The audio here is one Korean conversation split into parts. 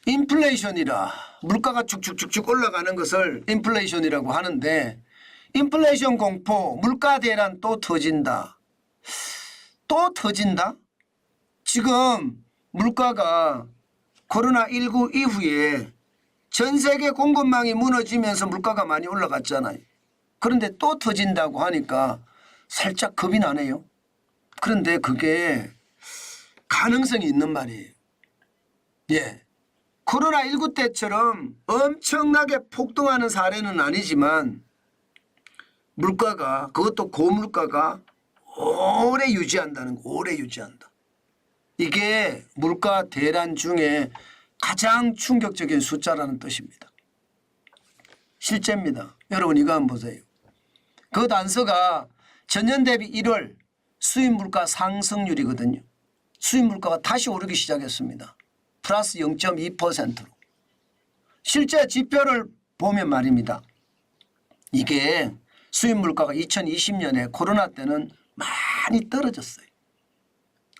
인플레이션이라 물가가 쭉쭉쭉쭉 올라가는 것을 인플레이션이라고 하는데 인플레이션 공포, 물가 대란 또 터진다. 또 터진다? 지금 물가가 코로나19 이후에 전 세계 공급망이 무너지면서 물가가 많이 올라갔잖아요. 그런데 또 터진다고 하니까 살짝 겁이 나네요. 그런데 그게 가능성이 있는 말이에요. 예. 코로나19 때처럼 엄청나게 폭등하는 사례는 아니지만 물가가, 그것도 고물가가 오래 유지한다는 거, 오래 유지한다. 이게 물가 대란 중에 가장 충격적인 숫자라는 뜻입니다. 실제입니다. 여러분 이거 한번 보세요. 그 단서가 전년 대비 1월 수입 물가 상승률이거든요. 수입 물가가 다시 오르기 시작했습니다. 플러스 0.2%로. 실제 지표를 보면 말입니다. 이게 수입 물가가 2020년에 코로나 때는 많이 떨어졌어요.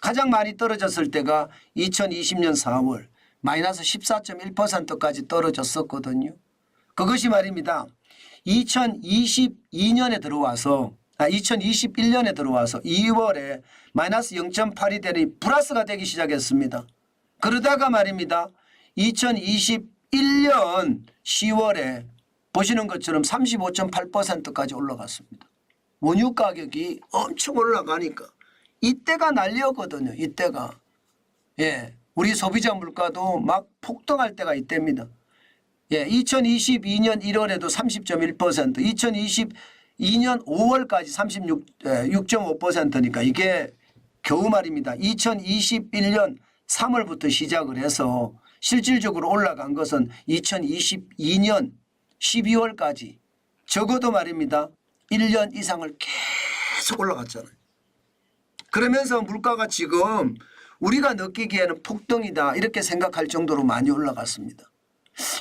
가장 많이 떨어졌을 때가 2020년 4월 마이너스 14.1%까지 떨어졌었거든요. 그것이 말입니다. 2021년에 들어와서 2월에 마이너스 0.8이 되니 플러스가 되기 시작했습니다. 그러다가 말입니다. 2021년 10월에 보시는 것처럼 35.8%까지 올라갔습니다. 원유 가격이 엄청 올라가니까 이때가 난리였거든요. 이때가. 예, 우리 소비자 물가도 막 폭등할 때가 이때입니다. 예, 2022년 1월에도 30.1%, 2022년 5월까지 36.5%니까 이게 겨우 말입니다. 2021년 3월부터 시작을 해서 실질적으로 올라간 것은 2022년 12월까지 적어도 말입니다. 1년 이상을 계속 올라갔잖아요. 그러면서 물가가 지금 우리가 느끼기에는 폭등이다 이렇게 생각할 정도로 많이 올라갔습니다.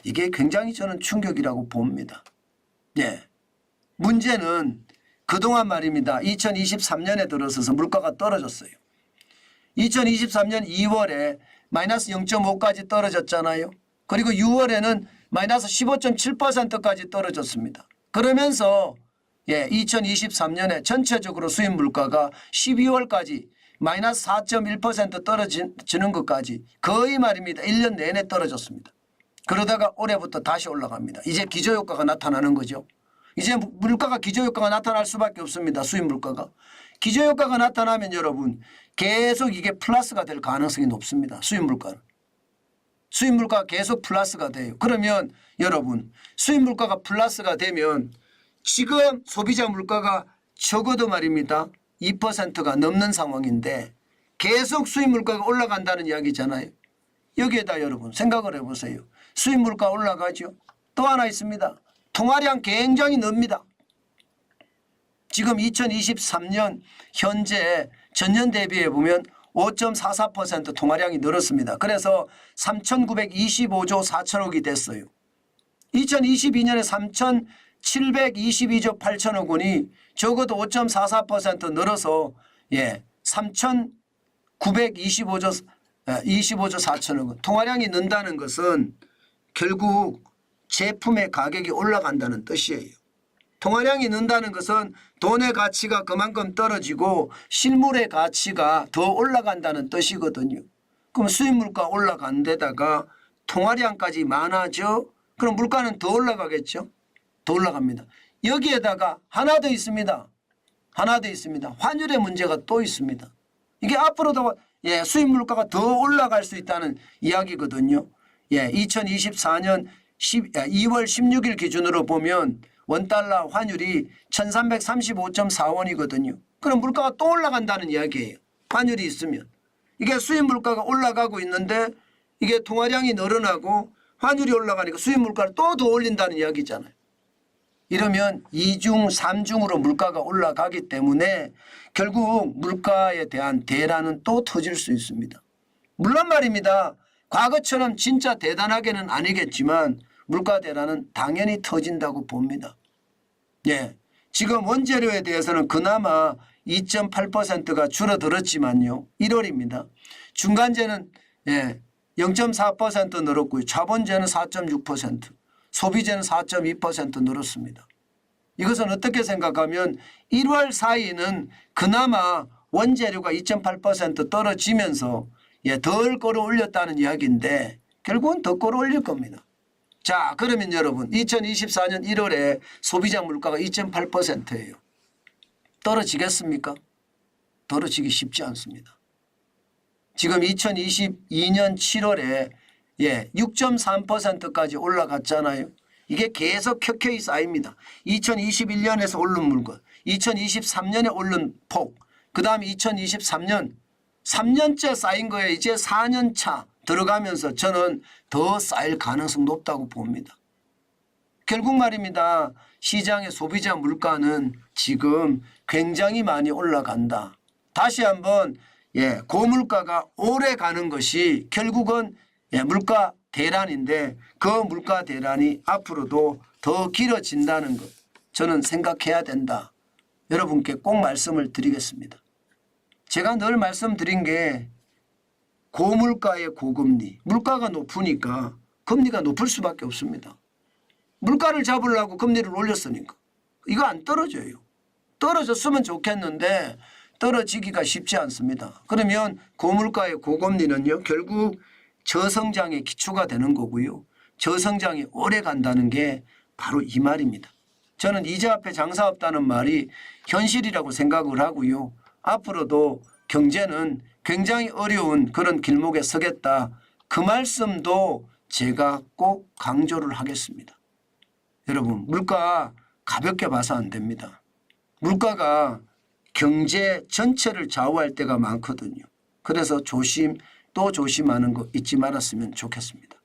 이게 굉장히 저는 충격이라고 봅니다. 예. 문제는 그동안 말입니다. 2023년에 들어서서 물가가 떨어졌어요. 2023년 2월에 마이너스 0.5까지 떨어졌잖아요. 그리고 6월에는 마이너스 15.7%까지 떨어졌습니다. 그러면서 2023년에 전체적으로 수입 물가가 12월까지 마이너스 4.1% 떨어지는 것까지 거의 말입니다. 1년 내내 떨어졌습니다. 그러다가 올해부터 다시 올라갑니다. 이제 기저효과가 나타나는 거죠. 이제 물가가 기저효과가 나타날 수밖에 없습니다. 수입 물가가. 기저효과가 나타나면 여러분 계속 이게 플러스가 될 가능성이 높습니다. 수입 물가는. 수입 물가가 계속 플러스가 돼요. 그러면 여러분 수입 물가가 플러스가 되면 지금 소비자 물가가 적어도 말입니다. 2%가 넘는 상황인데 계속 수입 물가가 올라간다는 이야기잖아요. 여기에다 여러분 생각을 해보세요. 수입 물가 올라가죠. 또 하나 있습니다. 통화량 굉장히 늡니다. 지금 2023년 현재 전년 대비해 보면 5.44% 통화량이 늘었습니다. 그래서 3,925조 4천억이 됐어요. 2022년에 3,722조 8천억 원이 적어도 5.44% 늘어서 3,925조 4천억 원. 통화량이 는다는 것은 결국 제품의 가격이 올라간다는 뜻이에요. 통화량이 는다는 것은 돈의 가치가 그만큼 떨어지고 실물의 가치가 더 올라간다는 뜻이거든요. 그럼 수입 물가 올라간 데다가 통화량까지 많아져. 그럼 물가는 더 올라가겠죠. 더 올라갑니다. 여기에다가 하나 더 있습니다. 하나 더 있습니다. 환율의 문제가 또 있습니다. 이게 앞으로도 수입 물가가 더 올라갈 수 있다는 이야기거든요. 2024년 2월 16일 기준으로 보면 원달러 환율이 1335.4원이거든요. 그럼 물가가 또 올라간다는 이야기예요. 환율이 있으면. 이게 수입 물가가 올라가고 있는데 이게 통화량이 늘어나고 환율이 올라가니까 수입 물가를 또 더 올린다는 이야기잖아요. 이러면 2중 3중으로 물가가 올라가기 때문에 결국 물가에 대한 대란은 또 터질 수 있습니다. 물론 말입니다. 과거처럼 진짜 대단하게는 아니겠지만 물가 대란은 당연히 터진다고 봅니다. 지금 원재료에 대해서는 그나마 2.8%가 줄어들었지만요. 1월입니다. 중간재는 0.4% 늘었고요. 자본재는 4.6%, 소비재는 4.2% 늘었습니다. 이것은 어떻게 생각하면 1월 사이는 그나마 원재료가 2.8% 떨어지면서 덜 끌어올렸다는 이야기인데 결국은 더 끌어올릴 겁니다. 자, 그러면 여러분 2024년 1월에 소비자 물가가 2.8%예요. 떨어지겠습니까? 떨어지기 쉽지 않습니다. 지금 2022년 7월에 6.3%까지 올라갔잖아요. 이게 계속 켜켜이 쌓입니다. 2021년에서 오른 물건, 2023년에 오른 폭, 그 다음에 2023년 3년째 쌓인 거에 이제 4년 차 들어가면서 저는 더 쌓일 가능성 높다고 봅니다. 결국 말입니다. 시장의 소비자 물가는 지금 굉장히 많이 올라간다. 다시 한번 고물가가 오래 가는 것이 결국은 물가 대란인데 그 물가 대란이 앞으로도 더 길어진다는 것 저는 생각해야 된다. 여러분께 꼭 말씀을 드리겠습니다. 제가 늘 말씀드린 게 고물가의 고금리, 물가가 높으니까 금리가 높을 수밖에 없습니다. 물가를 잡으려고 금리를 올렸으니까 이거 안 떨어져요. 떨어졌으면 좋겠는데 떨어지기가 쉽지 않습니다. 그러면 고물가의 고금리는요 결국 저성장의 기초가 되는 거고요. 저성장이 오래 간다는 게 바로 이 말입니다. 저는 이자 앞에 장사 없다는 말이 현실이라고 생각을 하고요. 앞으로도 경제는 굉장히 어려운 그런 길목에 서겠다. 그 말씀도 제가 꼭 강조를 하겠습니다. 여러분 물가 가볍게 봐서 안 됩니다. 물가가 경제 전체를 좌우할 때가 많거든요. 그래서 조심 또 조심하는 거 잊지 말았으면 좋겠습니다.